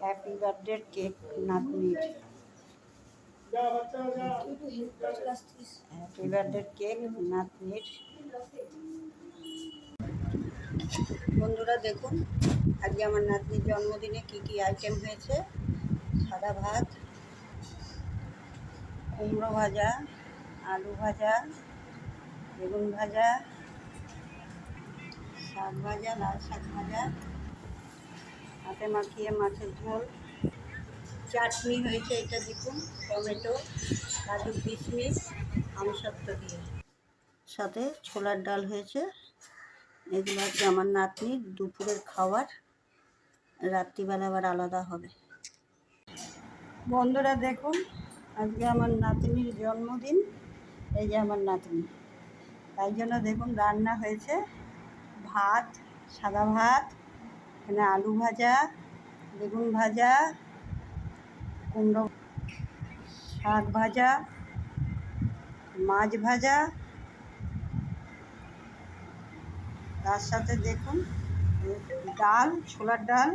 Happy birthday cake নাতনির। Happy birthday cake নাতনির। বন্ধুরা দেখুন, আজকে আমার নাতনির জন্মদিনে কি কি আইটেম হয়েছে। সাদা ভাত, কুমড়ো ভাজা, আলু ভাজা, বেগুন ভাজা, শাক ভাজা, লাল শাক ভাজা, হাতে মাখিয়ে মাছের ঝোল, চাটনি হয়েছে, এটা দেখুন, টমেটো, কাজু, কিশমিশ, আমসত্ত্ব দিয়ে, সাথে ছোলার ডাল হয়েছে। এগুলো হচ্ছে আমার নাতনির দুপুরের খাবার, রাত্রিবেলা আবার আলাদা হবে। বন্ধুরা দেখুন, আজকে আমার নাতনির জন্মদিন। এই যে আমার নাতনি, তাই জন্য দেখুন রান্না হয়েছে ভাত, সাদা ভাত, এখানে আলু ভাজা, বেগুন ভাজা, কুমড়ো শাক ভাজা, মাছ ভাজা, তার সাথে দেখুন ডাল, ছোলার ডাল,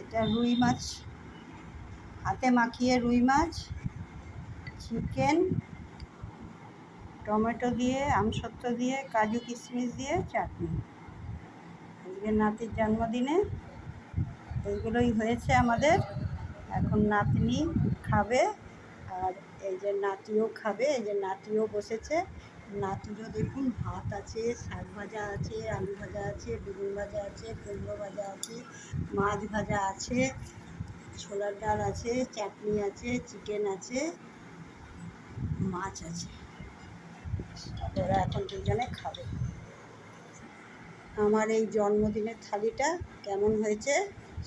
এটা রুই মাছ, হাতে মাখিয়ে রুই মাছ, চিকেন, টমেটো দিয়ে, আমসত্ত্ব দিয়ে, কাজু কিশমিশ দিয়ে চাটনি। আজকে নাতির জন্মদিনে এইগুলোই হয়েছে আমাদের। এখন নাতনি খাবে, আর এই যে নাতিও খাবে। এই যে নাতিও বসেছে, নাতিরও দেখুন ভাত আছে, শাক ভাজা আছে, আলু ভাজা আছে, বেগুন ভাজা আছে, কুমড়ো ভাজা আছে, মাছ ভাজা আছে, ছোলার ডাল আছে, চাটনি আছে, চিকেন আছে, মাছ আছে। ওরা এখন দুজনে খাবে। আমার এই জন্মদিনের থালিটা কেমন হয়েছে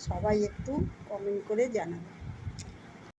সবাই একটু কমেন্ট করে জানাবে।